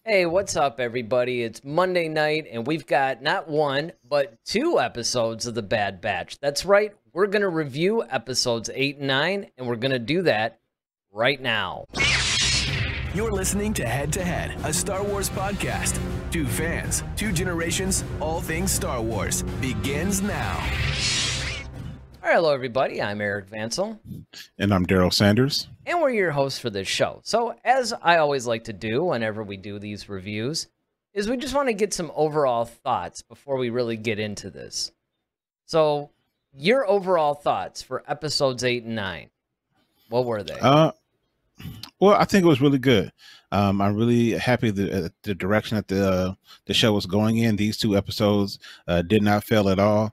Hey, what's up, everybody? It's Monday night, and we've got not one, but two episodes of The Bad Batch. That's right, we're going to review episodes 8 and 9, and we're going to do that right now. You're listening to Head, a Star Wars podcast. Two fans, two generations, all things Star Wars begins now. All right, hello, everybody. I'm Eric Vansel. And I'm Daryl Sanders. And we're your hosts for this show. So, as I always like to do whenever we do these reviews, is we just want to get some overall thoughts before we really get into this. So, your overall thoughts for episodes 8 and 9, what were they? Well, I think it was really good. I'm really happy that the direction that the show was going in. These two episodes did not fail at all.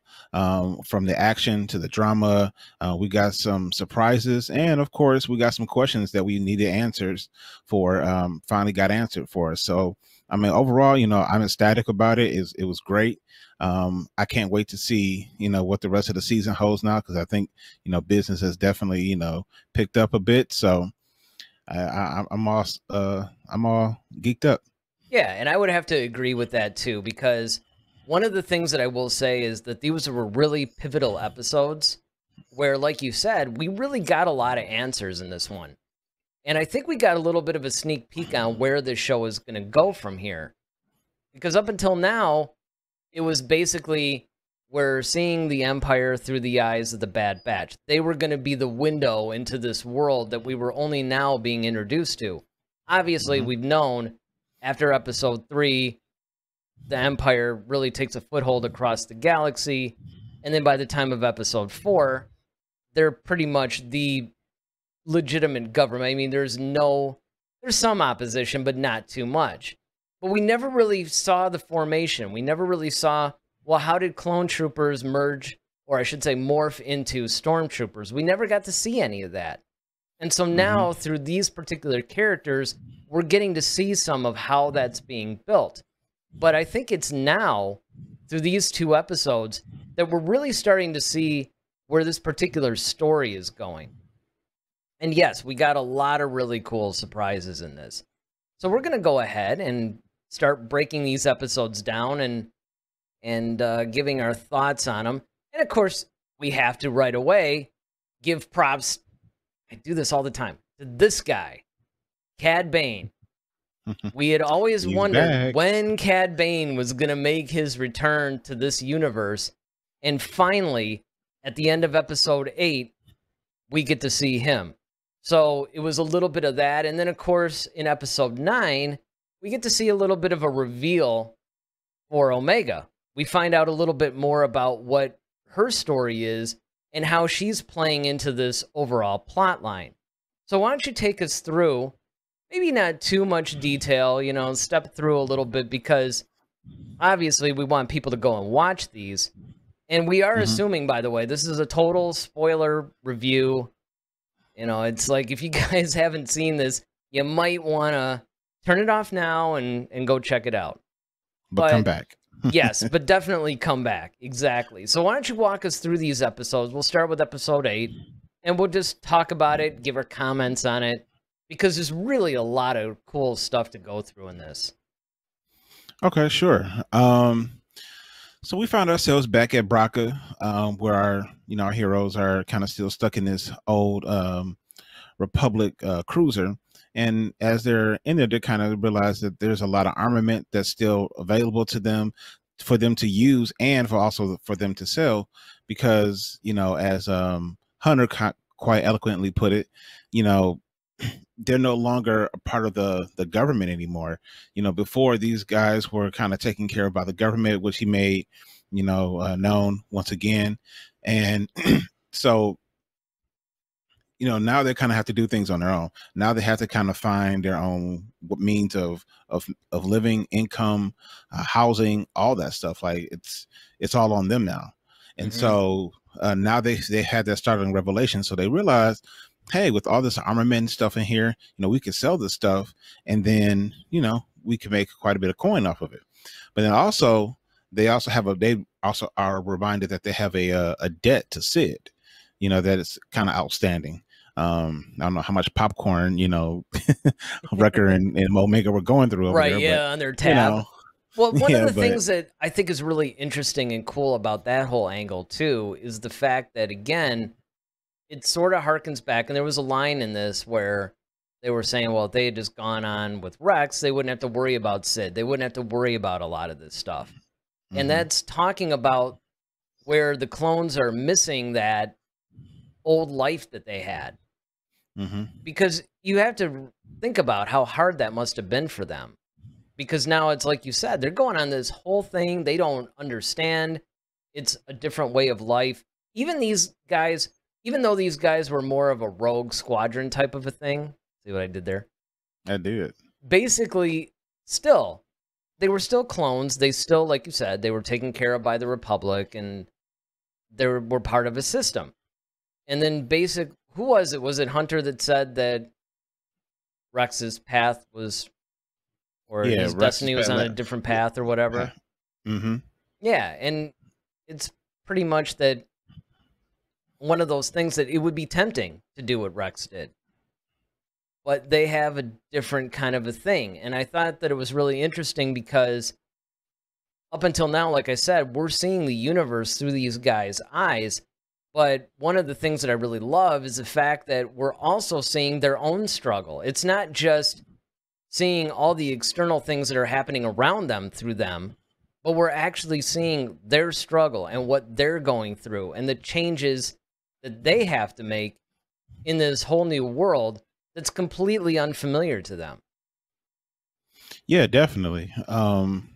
From the action to the drama, we got some surprises, and of course, we got some questions that we needed answers for. Finally, got answered for us. So, I mean, overall, I'm ecstatic about it. It was great. I can't wait to see, what the rest of the season holds now, because I think, business has definitely, picked up a bit. So. I'm all geeked up. Yeah, and I would have to agree with that too, because one of the things that I will say is that these were really pivotal episodes where, like you said, we really got a lot of answers in this one. And I think we got a little bit of a sneak peek on where this show is going to go from here. Because up until now, it was basically we're seeing the Empire through the eyes of the Bad Batch. They were going to be the window into this world that we were only now being introduced to. Obviously, we've known after episode 3, the Empire really takes a foothold across the galaxy. And then by the time of episode 4, they're pretty much the legitimate government. I mean, there's some opposition, but not too much. But we never really saw the formation. We never really saw, well, how did clone troopers merge, or I should say morph into stormtroopers? We never got to see any of that. And so now, through these particular characters, we're getting to see some of how that's being built. But I think it's now, through these two episodes, that we're really starting to see where this particular story is going. And yes, we got a lot of really cool surprises in this. So we're going to go ahead and start breaking these episodes down and giving our thoughts on them. And of course, we have to right away give props. I do this all the time to this guy, Cad Bane. We had always wondered when Cad Bane was going to make his return to this universe. And finally, at the end of episode 8, we get to see him. So it was a little bit of that. And then, of course, in episode 9, we get to see a little bit of a reveal for Omega. We find out a little bit more about what her story is and how she's playing into this overall plot line. So why don't you take us through, maybe not too much detail, step through a little bit, because obviously we want people to go and watch these. And we are assuming, by the way, this is a total spoiler review. It's like, if you guys haven't seen this, you might want to turn it off now and go check it out. But come back. Yes, but definitely come back. Exactly. So why don't you walk us through these episodes? We'll start with episode 8, and we'll just talk about it, give our comments on it, because there's really a lot of cool stuff to go through in this. Okay, sure. So we found ourselves back at Braca, where our heroes are kind of still stuck in this old Republic cruiser. And as they're in there, they kind of realize that there's a lot of armament that's still available to them, for them to use, and for them to sell, because, as Hunter quite eloquently put it, they're no longer a part of the government anymore. Before, these guys were kind of taken care of by the government, which he made, known once again. And so, now they kind of have to do things on their own. Now they have to kind of find their own means of living, income, housing, all that stuff. Like it's all on them now. And so now they had that startling revelation. So they realized, hey, with all this armament and stuff in here, we could sell this stuff, and then, we can make quite a bit of coin off of it. But then also, they also are reminded that they have a debt to Sid, that is kind of outstanding. I don't know how much popcorn, Wrecker and Omega were going through over Right, there, but yeah, on their you tab. know, Well, one of yeah, the but things that I think is really interesting and cool about that whole angle too is the fact that, again, it sort of harkens back, and there was a line in this where they were saying, well, if they had just gone on with Rex, they wouldn't have to worry about Sid. They wouldn't have to worry about a lot of this stuff. And hmm that's talking about where the clones are missing that old life that they had. hmm Because you have to think about how hard that must have been for them. Because now it's like you said, they're going on this whole thing. They don't understand. It's a different way of life. Even these guys, even though these guys were more of a rogue squadron type of a thing, see what I did there? I do. Basically, still, they were still clones. They still, like you said, they were taken care of by the Republic and they were part of a system. And then who was it? Was it Hunter that said that Rex's path was, or Yeah, his Rex is destiny was on a different path or whatever? Mm-hmm. Yeah, and it's pretty much that one of those things that it would be tempting to do what Rex did. But they have a different kind of a thing. And I thought that it was really interesting because up until now, like I said, we're seeing the universe through these guys' eyes. But one of the things that I really love is the fact that we're also seeing their own struggle. It's not just seeing all the external things that are happening around them through them, but we're actually seeing their struggle and what they're going through and the changes that they have to make in this whole new world that's completely unfamiliar to them. Yeah, definitely. And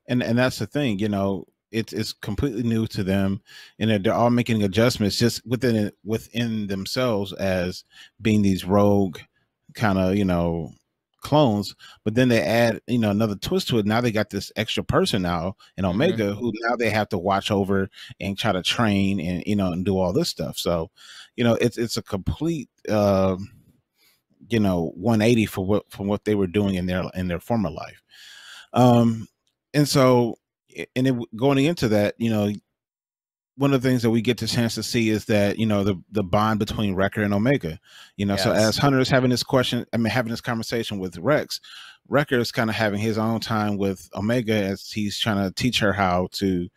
that's the thing, it's completely new to them, and they're all making adjustments just within themselves as being these rogue kind of clones. But then they add another twist to it. Now they got this extra person now in Omega who now they have to watch over and try to train and and do all this stuff. So it's a complete 180 from what they were doing in their former life. And so, going into that, one of the things that we get the chance to see is that the bond between Wrecker and Omega. So as Yes. Hunter is having having this conversation with Rex, Wrecker is kind of having his own time with Omega as he's trying to teach her how to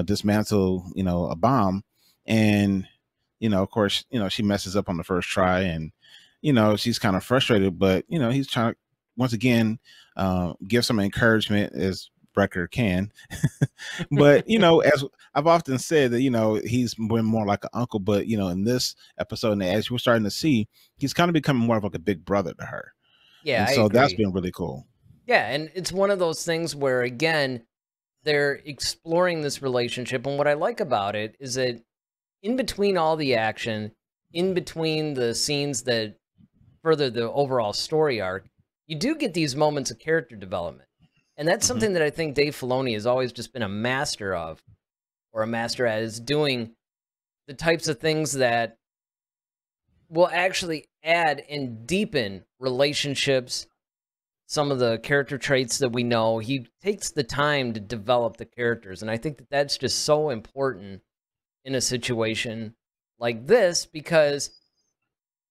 dismantle a bomb. And of course, she messes up on the first try, and she's kind of frustrated, but he's trying to once again give some encouragement as Wrecker can. But as I've often said that he's been more like an uncle, but in this episode, and as we're starting to see, he's kind of becoming more of like a big brother to her. Yeah, And I so that's agree. been really cool. Yeah, and it's one of those things where, again, they're exploring this relationship. And what I like about it is that in between all the action, in between the scenes that further the overall story arc, you do get these moments of character development. And that's hmm something that I think Dave Filoni has always just been a master of, or a master at, is doing the types of things that will actually add and deepen relationships, some of the character traits that we know. He takes the time to develop the characters. And I think that that's just so important in a situation like this, because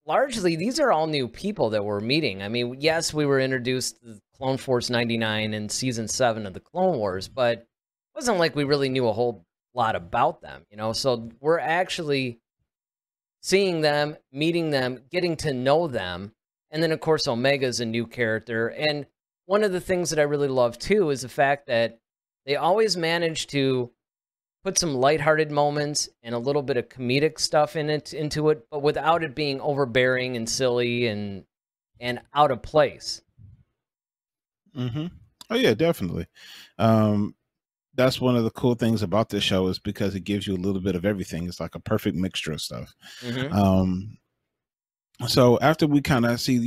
largely these are all new people that we're meeting. I mean, yes, we were introduced to Clone Force 99 in season 7 of the Clone Wars, but it wasn't like we really knew a whole lot about them, So we're actually seeing them, meeting them, getting to know them. And then, of course, Omega's a new character. And one of the things that I really love, too, is the fact that they always manage to put some lighthearted moments and a little bit of comedic stuff into it, but without it being overbearing and silly and out of place. hmm Oh yeah, definitely. That's one of the cool things about this show is because it gives you a little bit of everything. It's like a perfect mixture of stuff. Mm-hmm. So after we kind of see,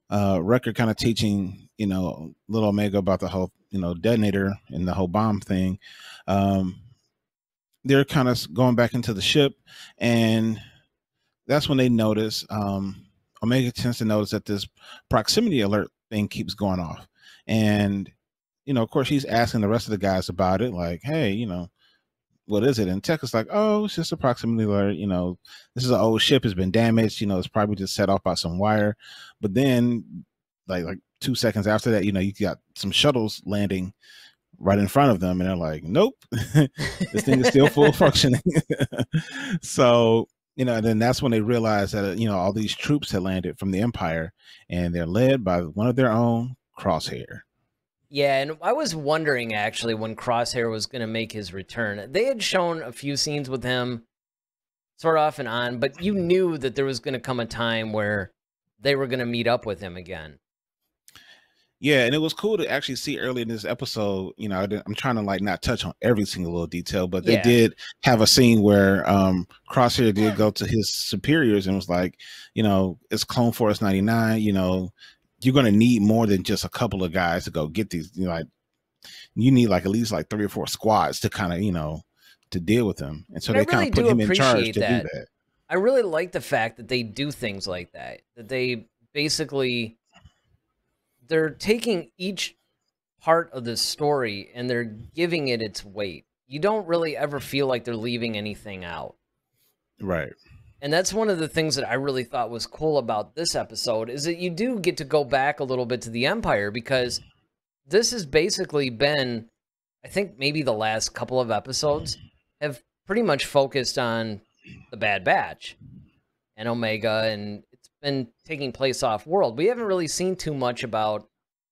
Wrecker kind of teaching, little Omega about the whole, detonator and the whole bomb thing, they're kind of going back into the ship, and that's when they notice, Omega tends to notice that this proximity alert thing keeps going off. And, of course, he's asking the rest of the guys about it, like, hey, what is it? And Tech is like, oh, it's just approximately like, this is an old ship, it's been damaged, it's probably just set off by some wire. But then like 2 seconds after that, you got some shuttles landing right in front of them, and they're like, nope, this thing is still full functioning. So, and then that's when they realized that, all these troops had landed from the Empire, and they're led by one of their own, Crosshair. Yeah, and I was wondering, actually, when Crosshair was going to make his return. They had shown a few scenes with him, sort of off and on, but you knew that there was going to come a time where they were going to meet up with him again. Yeah, and it was cool to actually see early in this episode. I'm trying to like not touch on every single little detail, but they did have a scene where Crosshair did go to his superiors and was like, it's Clone Force 99. You're going to need more than just a couple of guys to go get these. You need like at least like 3 or 4 squads to kind of to deal with them, and so they kind of put him in charge to do that. I really like the fact that they do things like that. That they basically. They're taking each part of the story and they're giving it its weight. You don't really ever feel like they're leaving anything out. Right. And that's one of the things that I really thought was cool about this episode is that you do get to go back a little bit to the Empire, because this has basically been, I think maybe the last couple of episodes have pretty much focused on the Bad Batch and Omega, and been taking place off world. We haven't really seen too much about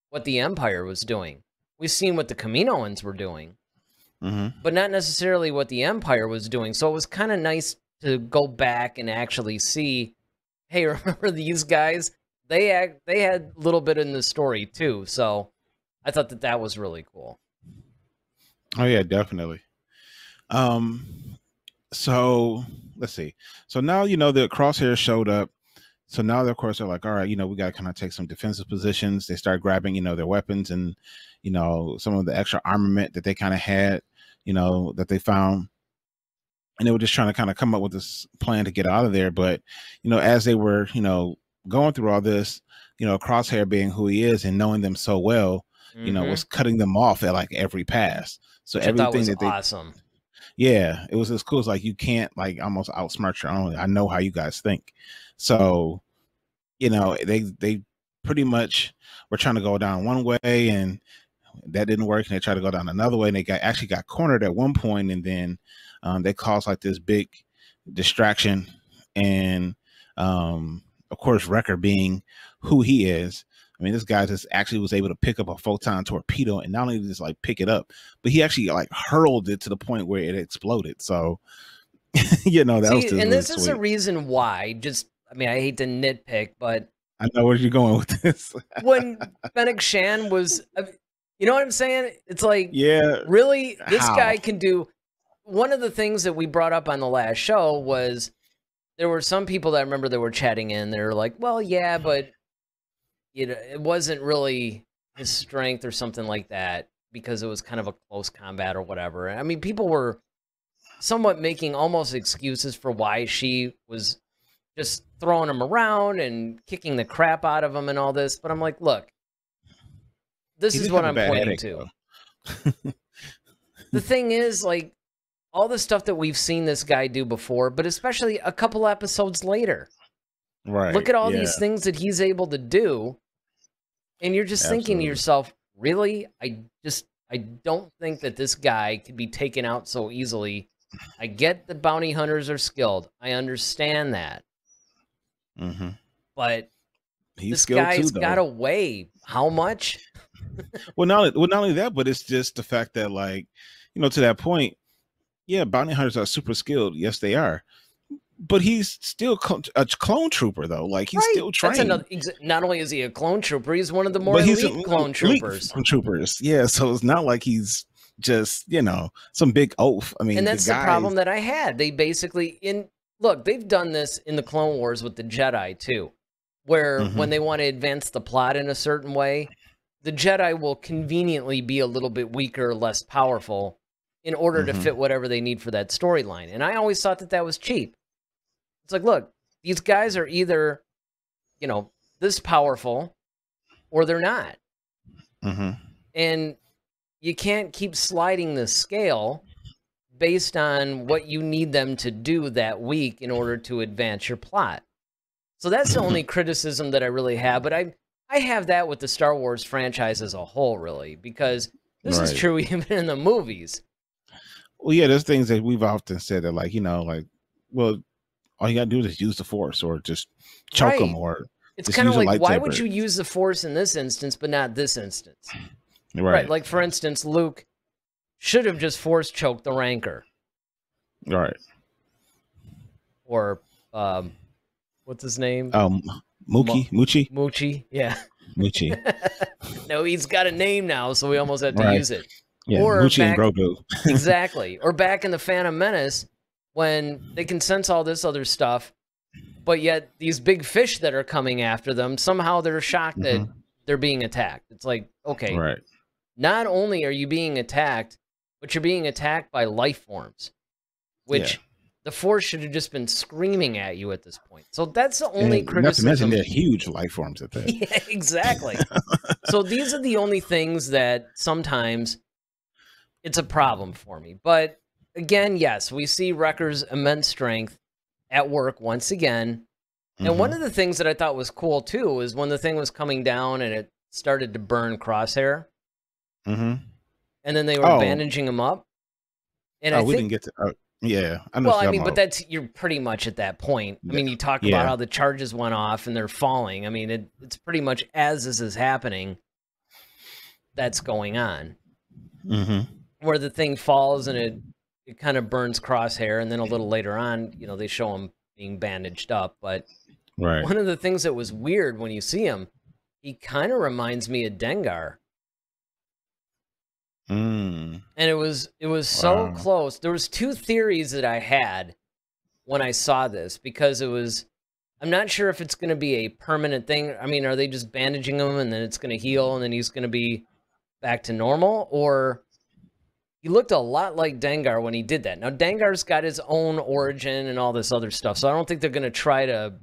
what the Empire was doing. We've seen what the Kaminoans were doing, but not necessarily what the Empire was doing. So it was kind of nice to go back and actually see, hey, remember these guys? They had a little bit in the story too. So I thought that was really cool. Oh yeah, definitely. So let's see. So now the Crosshair showed up. So now, of course, they're like, all right, we got to kind of take some defensive positions. They start grabbing, their weapons and, some of the extra armament that they kind of had, that they found. And they were just trying to kind of come up with this plan to get out of there. But, as they were, going through all this, Crosshair being who he is and knowing them so well, was cutting them off at like every pass. So which everything I thought was that they, awesome. Yeah, it was as cool as like you can't like almost outsmart your own. I know how you guys think. So, they pretty much were trying to go down one way and that didn't work. And they tried to go down another way and they actually got cornered at one point, and then they caused like this big distraction. And of course, Wrecker being who he is, I mean, this guy just actually was able to pick up a photon torpedo and not only just like pick it up, but he actually like hurled it to the point where it exploded. So, that was just and really this sweet. is a reason why. I hate to nitpick, but I know where you're going with this. when Fennec Shan was, you know what I'm saying? It's like, yeah, really, this guy can do. One of the things that we brought up on the last show was there were some people that I remember that were chatting in. They were like, well, yeah, but it wasn't really his strength or something like that because it was kind of a close combat or whatever. I mean, people were somewhat making almost excuses for why she was just throwing him around and kicking the crap out of him and all this. But I'm like, look, this is what I'm pointing to. The thing is, like, all the stuff that we've seen this guy do before, but especially a couple episodes later. Right. Look at all these things that he's able to do. And you're just thinking to yourself, really? I don't think that this guy could be taken out so easily. I get that bounty hunters are skilled. I understand that. But this guy's got to weigh how much? Well, not only that, but it's just the fact that, like, to that point, yeah, bounty hunters are super skilled. Yes, they are. But he's still a clone trooper, though. Like, he's still trained. Not only is he a clone trooper, he's one of the more elite clone troopers. Yeah, so it's not like he's just, some big oaf. I mean, and that's the problem that I had. They basically, they've done this in the Clone Wars with the Jedi, too, where when they want to advance the plot in a certain way, the Jedi will conveniently be a little bit weaker, less powerful, in order to fit whatever they need for that storyline. And I always thought that was cheap. It's like, look, these guys are either, this powerful or they're not. And you can't keep sliding the scale based on what you need them to do that week in order to advance your plot. So that's the only criticism that I really have. But I have that with the Star Wars franchise as a whole, really, because this is true even in the movies. Well, yeah, there's things that we've often said that, like, well, all you gotta do is use the Force, or just choke them, or it's kind of like, why would you use the Force in this instance, but not this instance? Right. Like, for instance, Luke should have just Force choked the Rancor. Right. Or, what's his name? Moochie? Yeah. Moochie. No, he's got a name now, so we almost have to use it. Yeah, or Moochie and Grogu. Exactly. Or back in the Phantom Menace, when they can sense all this other stuff, but yet these big fish that are coming after them, somehow they're shocked that they're being attacked. It's like, okay, not only are you being attacked, but you're being attacked by life forms, which the Force should have just been screaming at you at this point. So that's the only criticism. Not to mention they're huge life forms at that. Yeah, exactly. So these are the only things that sometimes it's a problem for me. But again, yes, we see Wrecker's immense strength at work once again. And one of the things that I thought was cool too is when the thing was coming down and it started to burn Crosshair. And then they were bandaging him up. And we didn't get to. Yeah. Well, I mean, but you're pretty much at that point. I mean, you talk about how the charges went off and they're falling. I mean, it's pretty much as this is happening, that's going on. Where the thing falls and it kind of burns Crosshair, and then a little later on, they show him being bandaged up. But one of the things that was weird when you see him, he kind of reminds me of Dengar. And it was so close. There was two theories that I had when I saw this, because I'm not sure if it's going to be a permanent thing. I mean, are they just bandaging him and then it's going to heal and then he's going to be back to normal? Or he looked a lot like Dengar when he did that. Now, Dengar's got his own origin and all this other stuff, so I don't think they're going to try to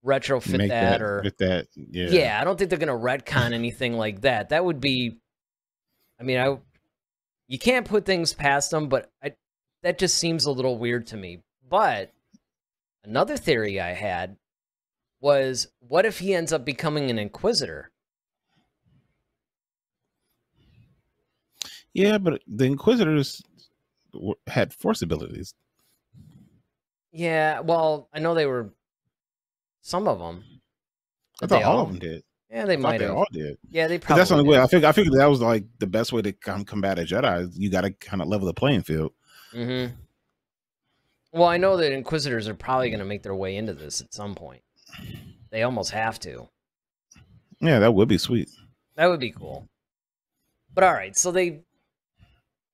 retrofit that. Yeah, I don't think they're going to retcon anything like that. That would be, I mean, you can't put things past them, but that just seems a little weird to me. But another theory I had was, what if he ends up becoming an Inquisitor? Yeah, but the Inquisitors had Force abilities. Yeah, well, I know they were some of them. I thought all of them did. Yeah, they might have. They all did. Yeah, they probably. That's the only way. I figured that was like the best way to combat a Jedi. You got to kind of level the playing field. Well, I know that Inquisitors are probably going to make their way into this at some point. They almost have to. Yeah, that would be sweet. That would be cool. But all right, so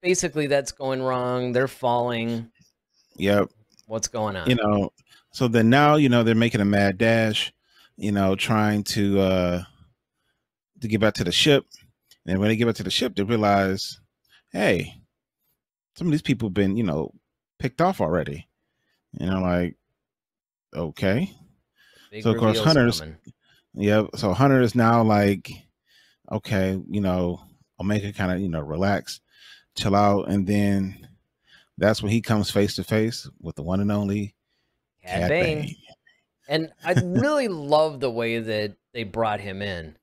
basically that's going wrong. They're falling. Yep. What's going on? So then now, they're making a mad dash, trying to get back to the ship. And when they get back to the ship, they realize, hey, some of these people have been, picked off already. Like, okay. So of course Hunter's so Hunter is now like, okay, Omega kind of, relax, chill out, and then that's when he comes face to face with the one and only Cad Bane. And I really love the way that they brought him in.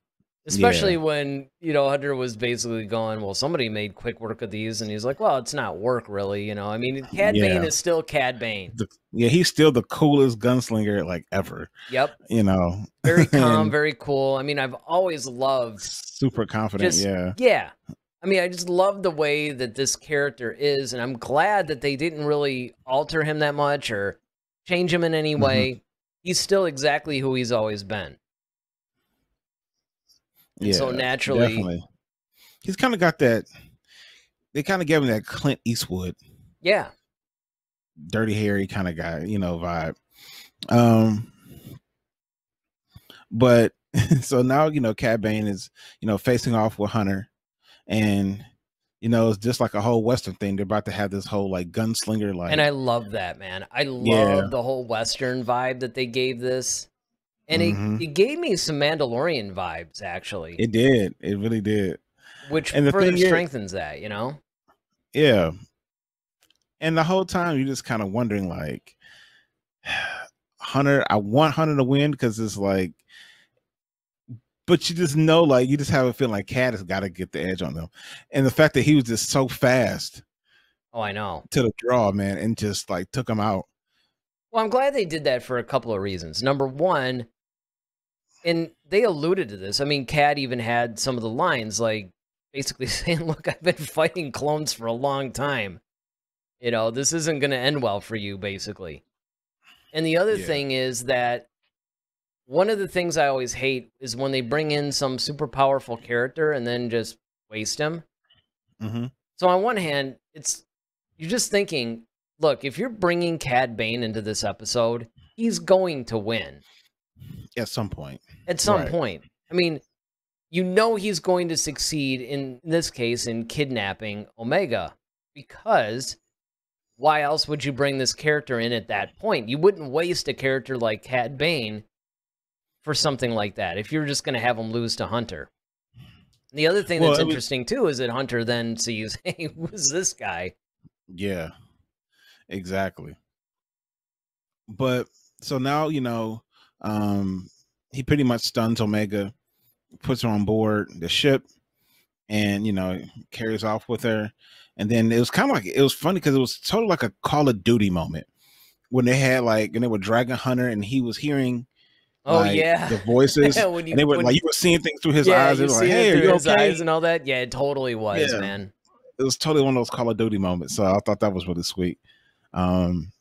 Especially when, Hunter was basically going, well, somebody made quick work of these. And he's like, well, it's not work, really. I mean, Cad Bane is still Cad Bane. He's still the coolest gunslinger, like, ever. Yep. Very calm, very cool. I mean, I've always loved. Super confident, Yeah. I mean, I just love the way that this character is. And I'm glad that they didn't really alter him that much or change him in any way. He's still exactly who he's always been. And so naturally, definitely. He's kind of got that. They kind of gave him that Clint Eastwood, dirty hairy kind of guy, vibe. But so now Cad Bane is facing off with Hunter, and it's just like a whole Western thing. They're about to have this whole like gunslinger like, and I love that, man. I love the whole Western vibe that they gave this. And it gave me some Mandalorian vibes, actually. It did. It really did. Which further strengthens that, Yeah. And the whole time you're just kind of wondering, like, Hunter, I want Hunter to win because it's like, but you just know, like, you just have a feeling like Cat has got to get the edge on them. And the fact that he was just so fast. Oh, I know. To the draw, man, and just like took him out. Well, I'm glad they did that for a couple of reasons. Number one, and they alluded to this. I mean, Cat even had some of the lines, like basically saying, look, I've been fighting clones for a long time. You know, this isn't going to end well for you, basically. And the other thing is that one of the things I always hate is when they bring in some super powerful character and then just waste him. Mm-hmm. So on one hand, you're just thinking, look, if you're bringing Cad Bane into this episode, he's going to win. At some point. At some point. I mean, you know he's going to succeed in this case in kidnapping Omega, because why else would you bring this character in at that point? You wouldn't waste a character like Cad Bane for something like that if you're just going to have him lose to Hunter. And the other thing that's interesting too is that Hunter then sees, hey, who's this guy? Yeah, exactly. But so now, you know, he pretty much stuns Omega, puts her on board the ship, and, you know, carries off with her. And then it was kind of like, it was funny because it was totally like a Call of Duty moment when they had like, and they were dragging Hunter and he was hearing the voices. And they were like, you were seeing things through his eyes. They were like, hey, are you okay? Eyes and all that. Yeah, it totally was, man. It was totally one of those Call of Duty moments. So I thought that was really sweet. And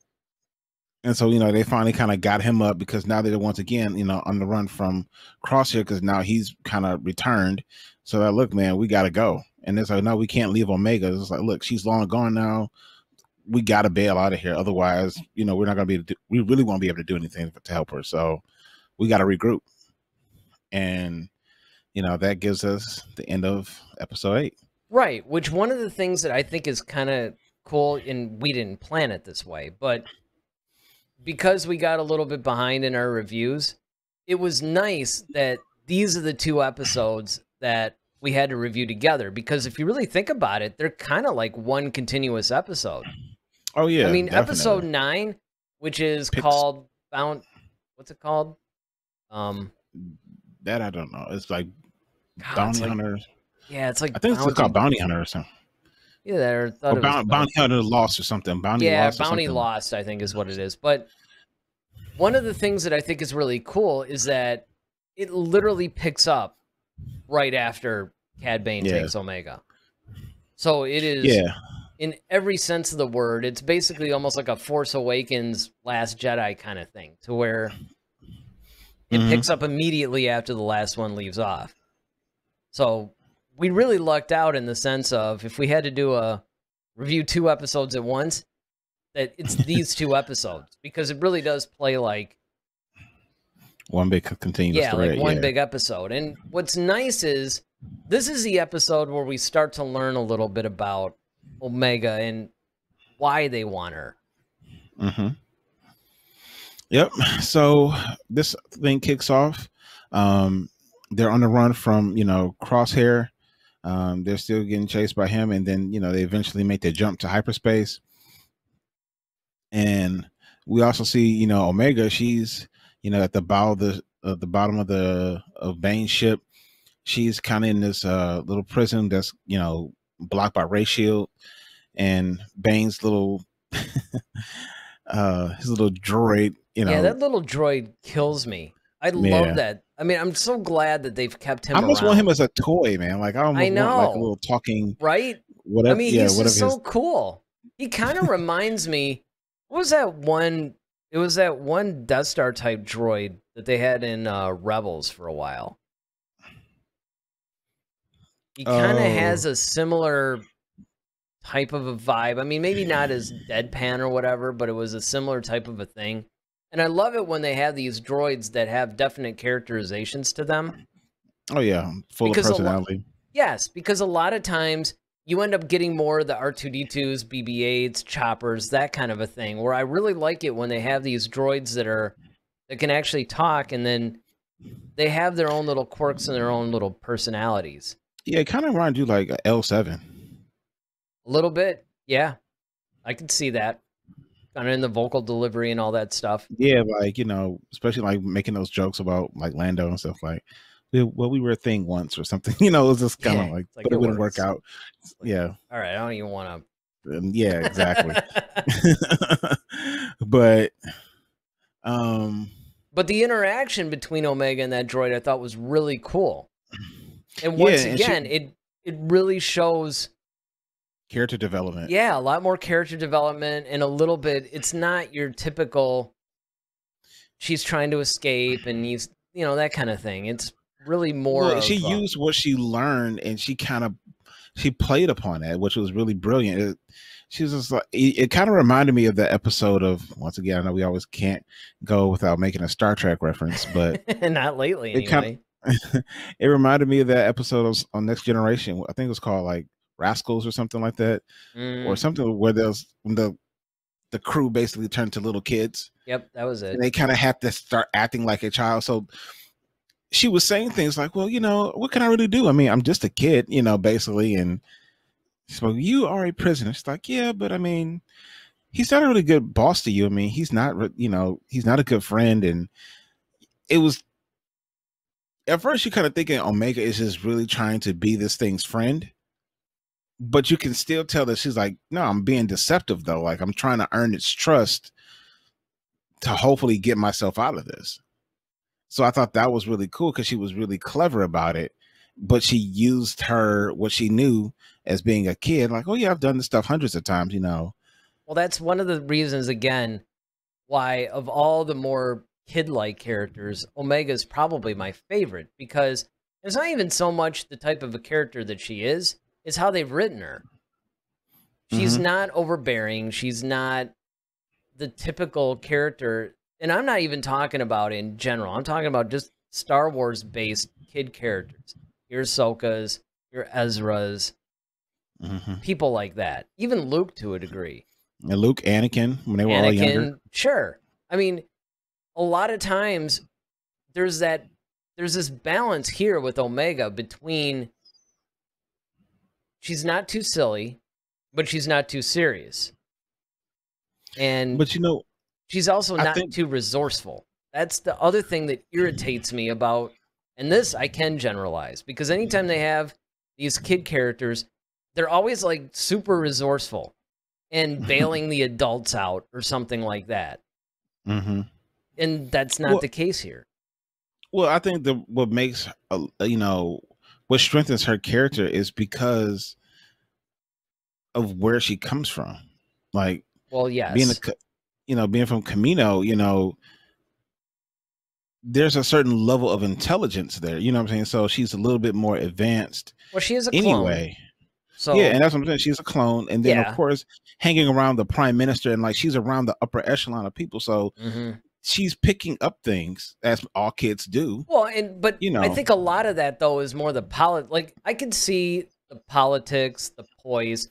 so, you know, they finally kind of got him up because now they're once again, you know, on the run from Crosshair because now he's kind of returned. So that, look, man, we got to go. And it's like, no, we can't leave Omega. It's like, look, she's long gone now. We got to bail out of here. Otherwise, you know, we're not going to be able to we really won't be able to do anything to help her. So we got to regroup. And, you know, that gives us the end of episode 8. Right. Which one of the things that I think is kind of cool, and we didn't plan it this way, but because we got a little bit behind in our reviews, it was nice that these are the 2 episodes that we had to review together, because if you really think about it, they're kind of like one continuous episode. Oh yeah. I mean, definitely. Episode 9, which is called what's it called? That I don't know. It's like Bounty Hunters. Yeah, it's like I think it's called Bounty Hunter or something. Yeah, Bounty Hunter Lost or something. Bounty Lost, I think is what it is. But one of the things that I think is really cool is that it literally picks up right after Cad Bane takes Omega. So it is, in every sense of the word, it's basically almost like a Force Awakens Last Jedi kind of thing, to where it picks up immediately after the last one leaves off. So we really lucked out in the sense of, if we had to review 2 episodes at once, that it's these 2 episodes, because it really does play like one big continuous thread. Like one big episode. And what's nice is this is the episode where we start to learn a little bit about Omega and why they want her. Yep. So this thing kicks off. They're on the run from, you know, Crosshair. They're still getting chased by him, and then, you know, they eventually make their jump to hyperspace. And we also see, you know, Omega. She's, you know, at the bottom of Bane's ship. She's kind of in this little prison that's, you know, blocked by ray shield, and Bane's little his little droid. You know, yeah, that little droid kills me. I love that. I mean, I'm so glad that they've kept him. I almost want him as a toy, man. Like I almost want like a little talking, right? Whatever. I mean, he's just so cool. He kind of reminds me. What was that one? It was that one Death Star type droid that they had in Rebels for a while. He kind of has a similar type of a vibe. I mean, maybe not as deadpan or whatever, but it was a similar type of a thing. And I love it when they have these droids that have definite characterizations to them. Oh, yeah. Full of personality. Yes, because a lot of times you end up getting more of the R2-D2s, BB-8s, choppers, that kind of a thing, where I really like it when they have these droids that can actually talk, and then they have their own little quirks and their own little personalities. Yeah, it kind of reminds you like a L7. A little bit, yeah. I could see that. Kind of in the vocal delivery and all that stuff. Yeah, like, especially like making those jokes about like Lando and stuff like, we were a thing once or something. It was just kind of Yeah, like, it's like but it it wouldn't work works. out. Like, Yeah. all right, I don't even want Yeah, exactly. to. But But the interaction between Omega and that droid I thought was really cool. And yeah, once and again, it really shows character development. a lot more character development and a little bit, it's not your typical she's trying to escape and he's, that kind of thing. It's really more Well, of she used what she learned and she played upon that, which was really brilliant. She was just like, it kind of reminded me of the episode of, once again, I know we always can't go without making a Star Trek reference, but not lately it anyway. it reminded me of that episode on Next Generation. I think it was called like Rascals or something like that, or something where when the crew basically turned to little kids. Yep, that was it. And they kind of had to start acting like a child. So she was saying things like, well, what can I really do? I mean, I'm just a kid, basically. And so you are a prisoner. It's like, yeah, but I mean, he's not a really good boss to you. I mean, he's not, he's not a good friend. And it was, at first, you're kind of thinking Omega is just really trying to be this thing's friend. But you can still tell that she's like, no, I'm being deceptive, though. Like, I'm trying to earn its trust to hopefully get myself out of this. So I thought that was really cool because she was really clever about it. But she used what she knew as being a kid, like, oh, yeah, I've done this stuff hundreds of times, Well, that's one of the reasons, again, why of all the more kid-like characters, Omega is probably my favorite, because it's not even so much the type of a character that she is, it's how they've written her. She's not overbearing. She's not the typical character. And I'm not even talking about in general. I'm talking about just Star Wars-based kid characters. Your Ahsokas, your Ezras, people like that. Even Luke to a degree. And Luke, Anakin, when they were all younger. Sure. I mean, a lot of times there's this balance here with Omega between she's not too silly, but she's not too serious. But she's also not too resourceful. That's the other thing that irritates me about, and this I can generalize, because anytime they have these kid characters, they're always like super resourceful and bailing the adults out or something like that. And that's not the case here. Well, I think what makes, what strengthens her character is because of where she comes from. Like, well, yes, being from Camino, there's a certain level of intelligence there. You know what I'm saying? So she's a little bit more advanced. Well, she is a clone. Anyway. So yeah, and that's what I'm saying. She's a clone, and then of course hanging around the prime minister, and like she's around the upper echelon of people. So she's picking up things as all kids do. Well, but I think a lot of that though is more the like I can see the politics, the poise.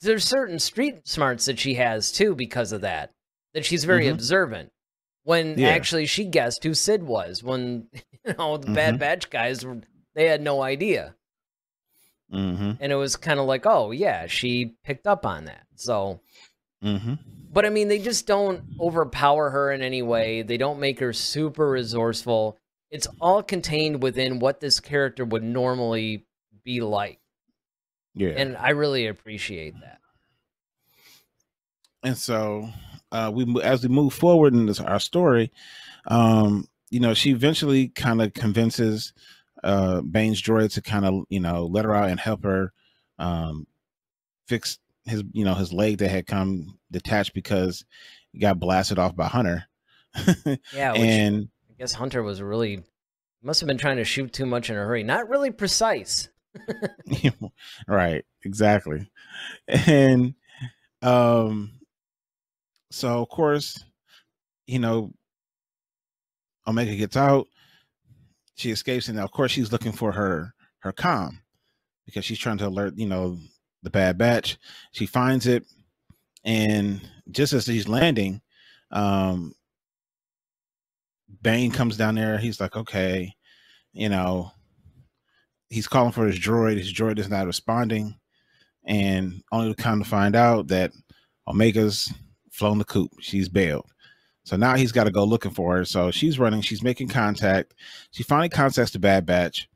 There's certain street smarts that she has too because of that. That she's very observant. When actually she guessed who Sid was, when the Bad Batch guys they had no idea. And it was kind of like, oh yeah, she picked up on that. So, but I mean, they just don't overpower her in any way. They don't make her super resourceful. It's all contained within what this character would normally be like. Yeah, and I really appreciate that. And so, as we move forward in our story, she eventually kind of convinces Bane's droid to kind of, let her out and help her fix his, his leg that had come detached because he got blasted off by Hunter. Yeah, and I guess Hunter was must have been trying to shoot too much in a hurry. Not really precise. Right, exactly. And so of course, Omega gets out. She escapes, and of course she's looking for her comm because she's trying to alert, the Bad Batch. She finds it, and just as she's landing, Bane comes down there. He's like, okay, he's calling for his droid. His droid is not responding, and only to kind of find out that Omega's flown the coop. She's bailed. So now he's got to go looking for her. So she's running. She's making contact. She finally contacts the Bad Batch,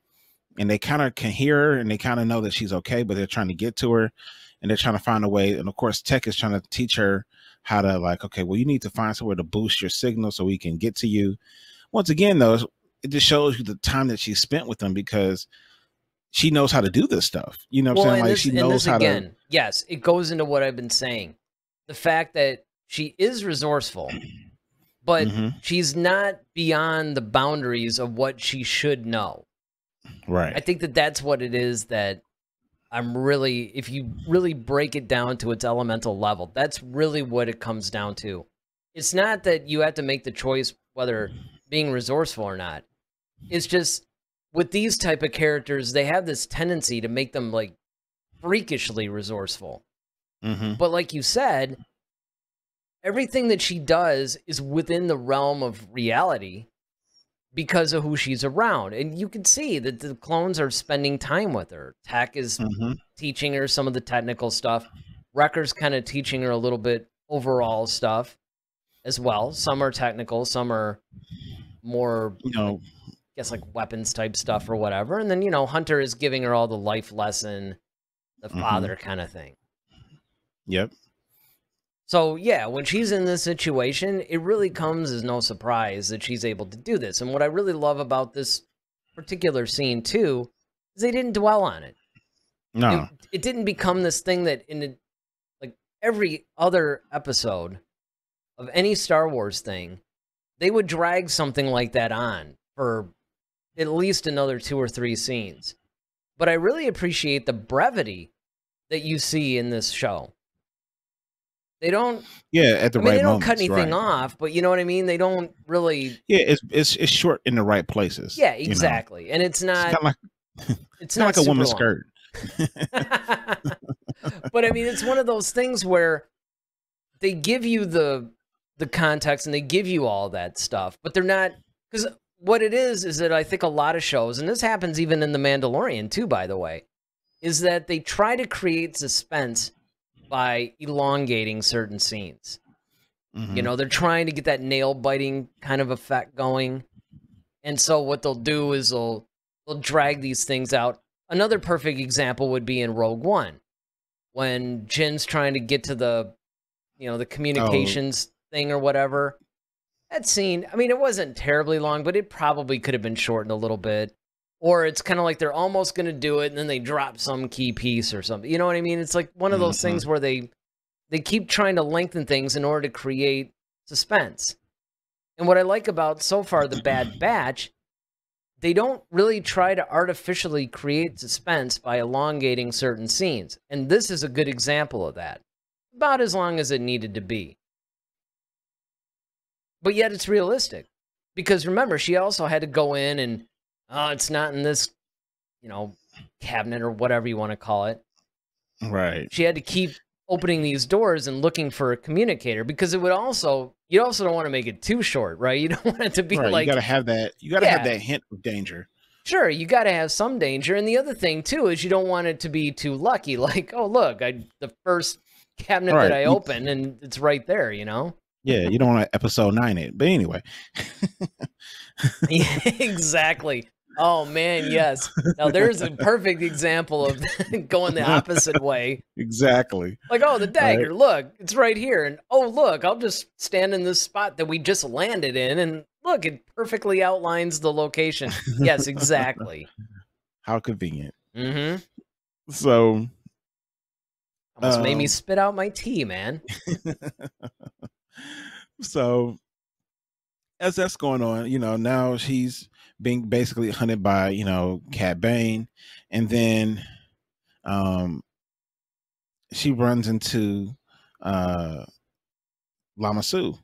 and they kind of can hear her, and they kind of know that she's okay, but they're trying to get to her, and they're trying to find a way. And of course, Tech is trying to teach her how to, like, okay, well, you need to find somewhere to boost your signal so we can get to you. Once again, though, it just shows you the time that she spent with them, because she knows how to do this stuff. You know what I'm saying? Like, she knows how to. Yes, it goes into what I've been saying. The fact that she is resourceful, but she's not beyond the boundaries of what she should know. Right. I think that that's what it is that I'm really, if you really break it down to its elemental level, that's really what it comes down to. It's not that you have to make the choice whether being resourceful or not. It's just with these type of characters, they have this tendency to make them like freakishly resourceful. But like you said, everything that she does is within the realm of reality because of who she's around. And you can see that the clones are spending time with her. Tech is teaching her some of the technical stuff. Wrecker's kind of teaching her a little bit overall stuff as well. Some are technical, some are more, I guess, like weapons type stuff or whatever. And then, Hunter is giving her all the life lesson, the father kind of thing. Yep. So, yeah, when she's in this situation, it really comes as no surprise that she's able to do this. And what I really love about this particular scene, too, is they didn't dwell on it. No. It didn't become this thing that like every other episode of any Star Wars thing, they would drag something like that on for at least another 2 or 3 scenes. But I really appreciate the brevity that you see in this show. They don't. Yeah, at the right moment. They don't cut anything off, but you know what I mean. They don't really. Yeah, it's short in the right places. Yeah, exactly, and it's not. It's not like a woman's skirt. But I mean, it's one of those things where they give you the context and they give you all that stuff, but they're not, because what it is that I think a lot of shows, and this happens even in The Mandalorian too, by the way, is that they try to create suspense by elongating certain scenes. They're trying to get that nail-biting kind of effect going. And so what they'll do is they'll drag these things out. Another perfect example would be in Rogue One, when Jin's trying to get to the communications thing or whatever. That scene, I mean, it wasn't terribly long, but it probably could have been shortened a little bit. Or it's kind of like they're almost going to do it, and then they drop some key piece or something. You know what I mean? It's like one of those things where they keep trying to lengthen things in order to create suspense. And what I like about, so far, The Bad Batch, they don't really try to artificially create suspense by elongating certain scenes. And this is a good example of that. About as long as it needed to be. But yet it's realistic. Because remember, she also had to go in and, it's not in this, cabinet or whatever you want to call it. Right. She had to keep opening these doors and looking for a communicator, because it would also, you also don't want to make it too short, right? You don't want it to be like, you got to have that. You got to have that hint of danger. Sure, you got to have some danger. And the other thing too is you don't want it to be too lucky. Like, oh look, the first cabinet that I open and it's right there. Yeah, you don't want to episode 9 it. But anyway. Yeah, exactly. Oh man, yes. Now there's a perfect example of going the opposite way. Exactly. Like, oh, the dagger, look, it's right here. And oh, look, I'll just stand in this spot that we just landed in, and look, it perfectly outlines the location. Yes, exactly. How convenient. So almost made me spit out my tea, man. So as that's going on, now she's being basically hunted by, Cad Bane. And then she runs into Lama Su.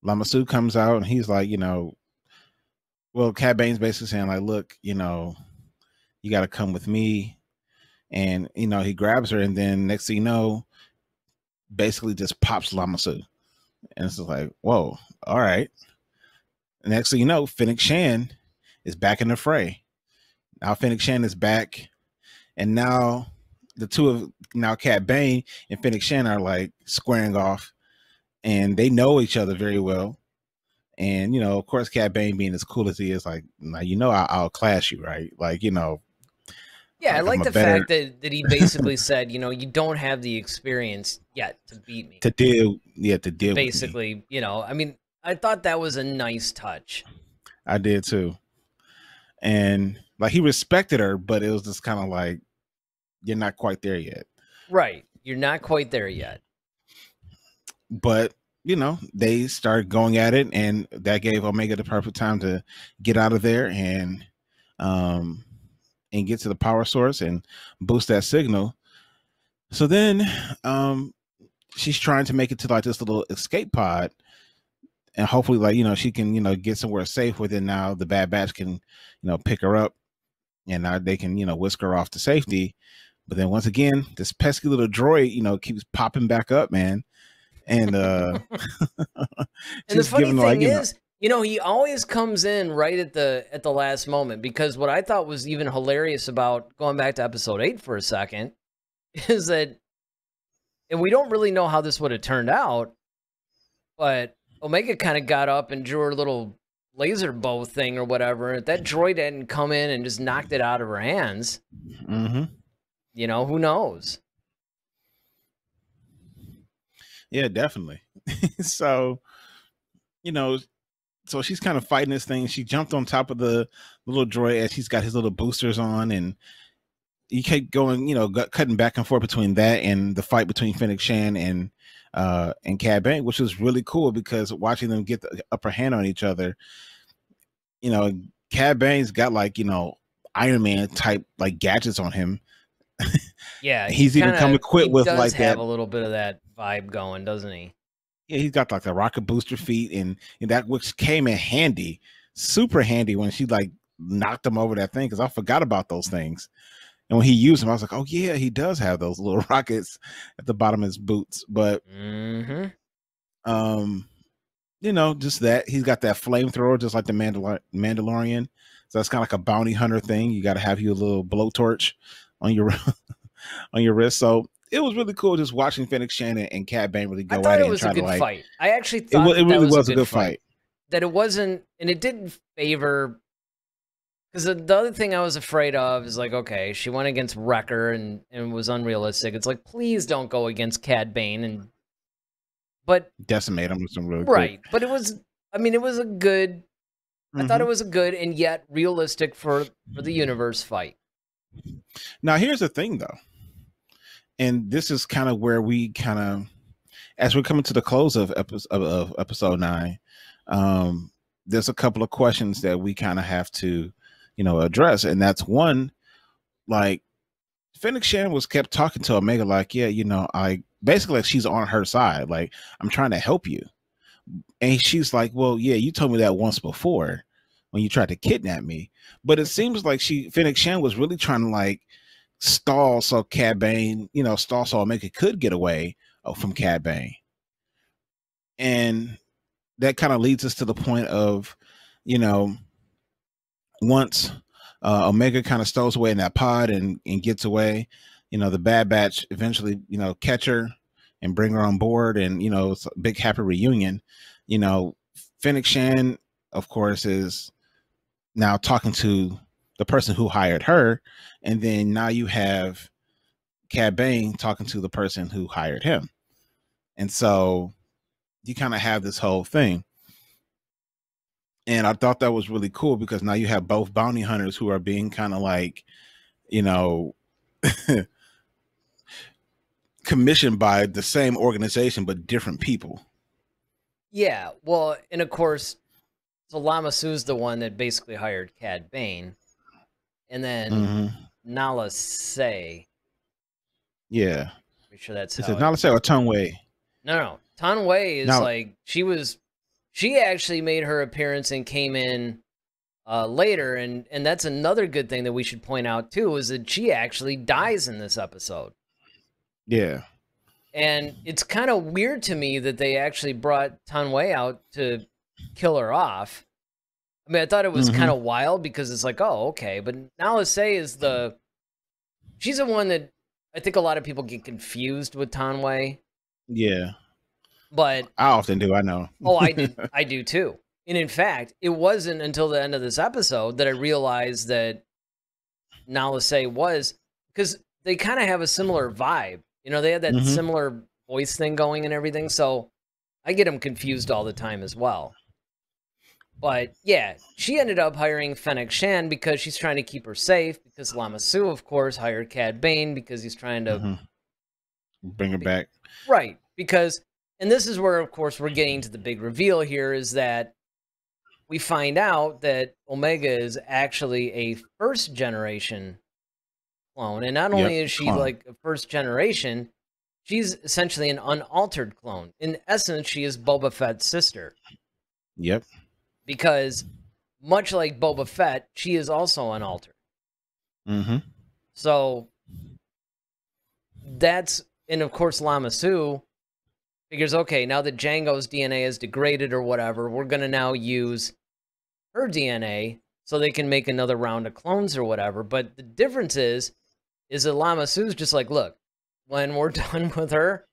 Lama Su comes out and he's like, well, Cad Bane's basically saying like, look, you got to come with me. And, he grabs her, and then next thing you know, basically just pops Lama Su. And it's like, whoa, all right. Next thing you know, Fennec Shan is back in the fray. Now Fennec Shan is back, and now the two of now Cat Bane and Fennec Shan are like squaring off, and they know each other very well. And of course, Cat Bane being as cool as he is, like, I'll clash you, right? Like, Yeah, I like I'm like a the better fact that he basically said, you don't have the experience yet to beat me. to deal with me. Basically, I mean, I thought that was a nice touch. I did too. And like he respected her, but it was just kind of like, you're not quite there yet. Right. You're not quite there yet. But they started going at it, and that gave Omega the perfect time to get out of there and get to the power source and boost that signal. So then she's trying to make it to like this little escape pod, and hopefully like she can get somewhere safe where then now the Bad Batch can pick her up, and now they can whisk her off to safety. But then once again, this pesky little droid keeps popping back up, man. And and the funny thing is, he always comes in right at the last moment, because what I thought was even hilarious about going back to episode 8 for a second is that, and we don't really know how this would have turned out, but Omega kind of got up and drew her little laser bow thing or whatever. If that droid hadn't come in and just knocked it out of her hands, who knows? Yeah, definitely. So, so she's kind of fighting this thing. She jumped on top of the little droid as he's got his little boosters on, and he kept going, cutting back and forth between that and the fight between Fennec Shan and Cad Bane, which was really cool because watching them get the upper hand on each other, Cad Bane's got like, Iron Man type like gadgets on him. Yeah, he's even come equipped with like have a little bit of that vibe going, doesn't he? Yeah, he's got like the rocket booster feet, and that which came in handy, super handy when she like knocked him over that thing, because I forgot about those things. And when he used them, I was like, oh yeah, he does have those little rockets at the bottom of his boots. But just that he's got that flamethrower, just like the Mandalorian. So that's kind of like a bounty hunter thing. You got to have you a little blowtorch on your on your wrist. So it was really cool just watching Fennec Shan and Cad Bane really go at it. I thought it was a good fight. I actually thought it really was a good fight. That it wasn't, and it didn't favor, because the other thing I was afraid of is like, okay, she went against Wrecker and was unrealistic. It's like, please don't go against Cad Bane, but decimate him with some really right. But it was, I mean, it was a good. I thought it was a good and yet realistic for the universe fight. Now here's the thing, though. And this is kind of where we kind of, as we're coming to the close of episode 9, there's a couple of questions that we kind of have to, address. And that's one, like, Fennec Shan was kept talking to Omega like, yeah, I basically like she's on her side. Like, I'm trying to help you. And she's like, well, yeah, you told me that once before when you tried to kidnap me. But it seems like Fennec Shan was really trying to like stall so Cad Bane, stall so Omega could get away from Cad Bane. And that kind of leads us to the point of, once Omega kind of stows away in that pod and gets away, the Bad Batch eventually, catch her and bring her on board, and it's a big happy reunion. Fennec Shan, of course, is now talking to the person who hired her, and then now you have Cad Bane talking to the person who hired him, and so you kind of have this whole thing. And I thought that was really cool because now you have both bounty hunters who are being kind of like, commissioned by the same organization but different people. Yeah, well, and of course, so Lama Su's the one that basically hired Cad Bane, and then Nala Se. Yeah, pretty sure that's is it Nala Se or Tong Wei? No, Tong Wei is like she actually made her appearance and came in later, and that's another good thing that we should point out too, is that she actually dies in this episode. Yeah. And it's kind of weird to me that they actually brought Tong Wei out to kill her off. I mean, I thought it was kind of wild because it's like, oh, okay. But Nala Se is she's the one that I think a lot of people get confused with Tanway, Yeah, but I often do. I know. oh, I do too. And in fact, it wasn't until the end of this episode that I realized that Nalase was, because they kind of have a similar vibe. You know, they had that Hmm. similar voice thing going and everything. So I get them confused all the time as well. But yeah, she ended up hiring Fennec Shan because she's trying to keep her safe. Because Lama Su, of course, hired Cad Bane because he's trying to Bring her back. right. Because, and this is where, of course, we're getting to the big reveal here is that we find out that Omega is actually a first generation clone. And not only Yep. is she Clone. like a first generation, she's essentially an unaltered clone. In essence, she is Boba Fett's sister. Yep. Because much like Boba Fett, she is also unaltered. Mm-hmm. So that's, and of course, Lama Su figures, okay, now that Django's DNA is degraded or whatever, we're going to now use her DNA so they can make another round of clones or whatever. But the difference is that Lama Su's just like, look, when we're done with her,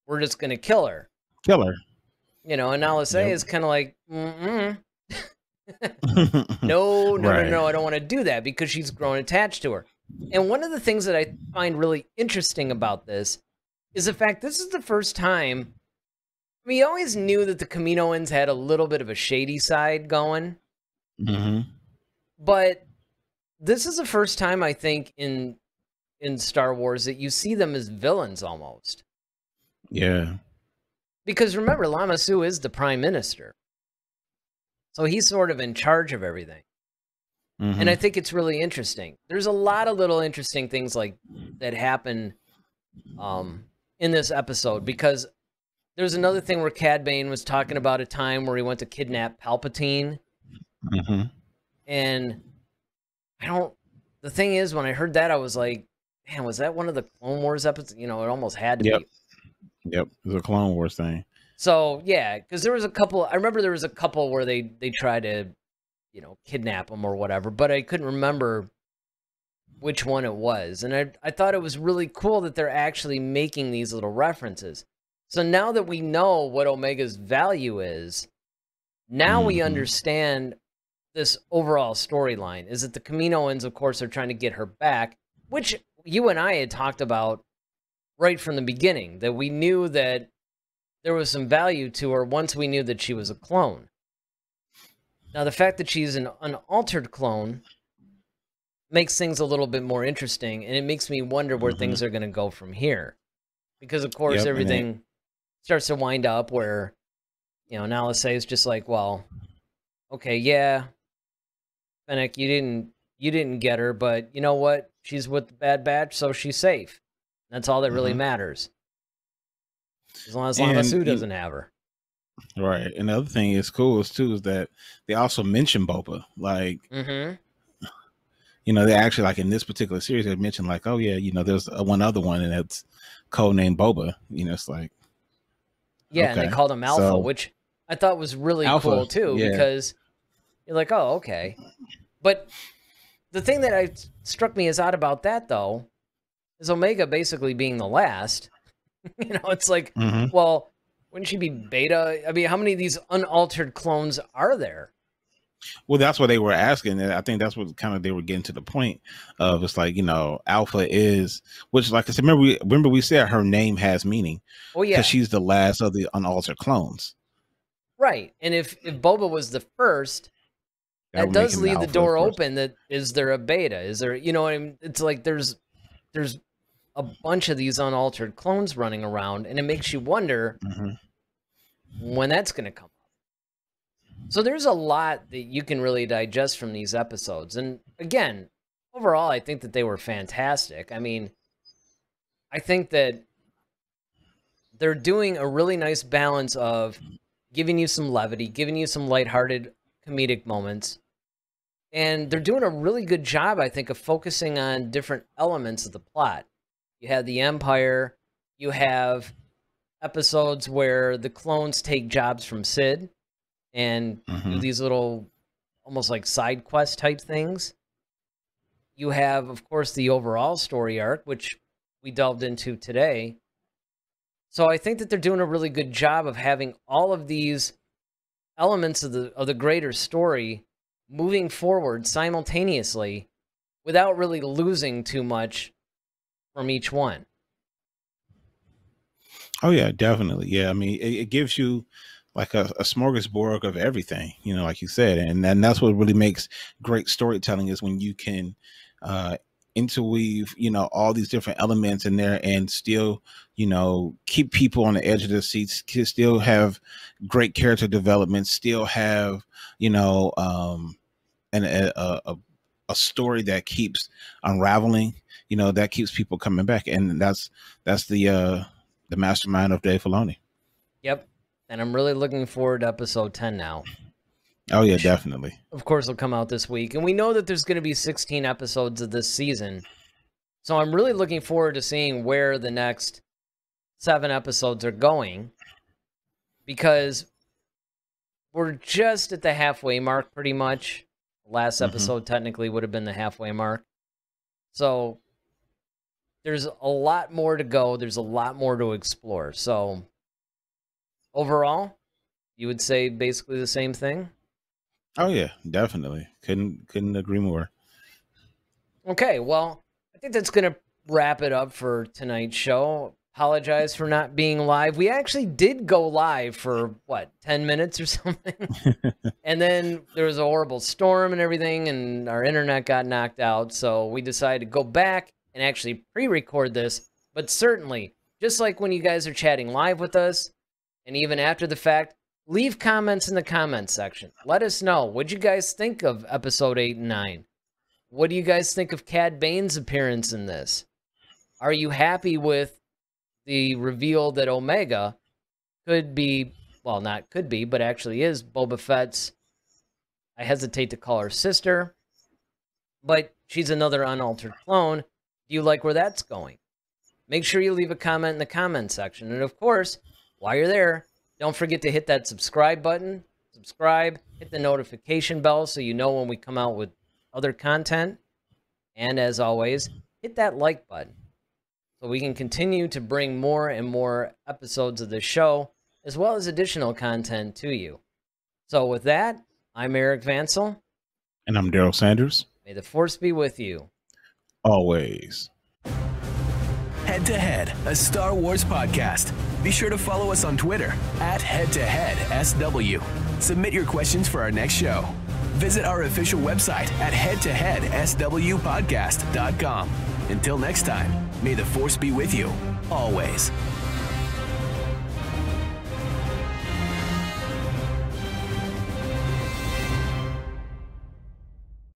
we're just going to kill her. Kill her. You know, and Nalase is kind of like, no, Right. I don't want to do that because she's grown attached to her. And one of the things that I find really interesting about this is the fact this is the first time. I mean, you always knew that the Kaminoans had a little bit of a shady side going, Mm-hmm. but this is the first time I think in Star Wars that you see them as villains almost. Yeah. Because remember, Lama Su is the prime minister. So he's sort of in charge of everything. Mm-hmm. And I think it's really interesting. There's a lot of little interesting things like that happen in this episode, because there's another thing where Cad Bane was talking about a time where he went to kidnap Palpatine. Mm-hmm. And the thing is, when I heard that, I was like, man, was that one of the Clone Wars episodes? You know, it almost had to be. Yep. It was a Clone Wars thing. So, yeah, because there was a couple, I remember there was a couple where they tried to, you know, kidnap him or whatever, but I couldn't remember which one it was. And I thought it was really cool that they're actually making these little references. So now that we know what Omega's value is, now we understand this overall storyline, is that the Kaminoans, of course, are trying to get her back, which you and I had talked about right from the beginning, that we knew that there was some value to her once we knew that she was a clone. Now, the fact that she's an unaltered clone makes things a little bit more interesting, and it makes me wonder where things are going to go from here. Because, of course, everything starts to wind up where, you know, Nalase is just like, well, okay, yeah, Fennec, you didn't get her, but you know what? She's with the Bad Batch, so she's safe. That's all that really matters. As long as Lama Su doesn't have her. Right. And the other thing is cool is that they also mention Boba. Like, you know, they actually, like in this particular series, they mentioned like, oh yeah, you know, there's one other one and that's codenamed Boba. You know, it's like, yeah, and they called him Alpha, which I thought was really cool too, because you're like, oh, okay. But the thing that struck me as odd about that, though, is Omega basically being the last. You know, it's like, well, wouldn't she be Beta? I mean, how many of these unaltered clones are there? Well, that's what they were asking, and I think that's what kind of they were getting to the point of. It's like, you know, Alpha is, which, like I said, remember we said her name has meaning. Oh yeah, because she's the last of the unaltered clones. Right, and if Boba was the first, that does leave the door open. That is there a Beta? Is there, you know what I mean? It's like there's a bunch of these unaltered clones running around, and it makes you wonder when that's going to come up. So there's a lot that you can really digest from these episodes. And again, overall, I think that they were fantastic. I mean, I think that they're doing a really nice balance of giving you some levity, giving you some lighthearted comedic moments. And they're doing a really good job, I think, of focusing on different elements of the plot. You have the Empire. You have episodes where the clones take jobs from Sid and do these little, almost like side quest type things. You have, of course, the overall story arc, which we delved into today. So I think that they're doing a really good job of having all of these elements of the greater story moving forward simultaneously without really losing too much from each one. Oh yeah, definitely. Yeah, I mean, it gives you like a smorgasbord of everything, like you said, and that's what really makes great storytelling is when you can interweave, all these different elements in there and still, keep people on the edge of their seats, still have great character development, still have, and a story that keeps unraveling, that keeps people coming back, and that's the mastermind of Dave Filoni. Yep. And I'm really looking forward to episode 10 now. Oh, yeah, definitely. Of course, will come out this week. And we know that there's going to be 16 episodes of this season. So I'm really looking forward to seeing where the next 7 episodes are going. Because we're just at the halfway mark, pretty much. The last episode technically would have been the halfway mark. So there's a lot more to go. There's a lot more to explore. So overall, you would say basically the same thing? Oh yeah, definitely. Couldn't agree more. Okay, well, I think that's going to wrap it up for tonight's show. Apologize for not being live. We actually did go live for, 10 minutes or something? And then there was a horrible storm and everything, and our internet got knocked out. So we decided to go back and actually pre-record this. But certainly, just like when you guys are chatting live with us, and even after the fact, leave comments in the comments section. Let us know. What'd you guys think of episode 8 and 9? What do you guys think of Cad Bane's appearance in this? Are you happy with the reveal that Omega could be, well, not could be, but actually is Boba Fett's, I hesitate to call her sister, but she's another unaltered clone. Do you like where that's going? Make sure you leave a comment in the comment section. And of course, while you're there, don't forget to hit that subscribe button. Subscribe, hit the notification bell so you know when we come out with other content. And as always, hit that like button so we can continue to bring more and more episodes of the show, as well as additional content to you. So with that, I'm Eric Vansel. And I'm Daryl Sanders. May the Force be with you. Always. Head to Head, a Star Wars podcast. Be sure to follow us on Twitter @HeadToHeadSW. Submit your questions for our next show. Visit our official website at headtoheadswpodcast.com. Until next time, may the Force be with you, always.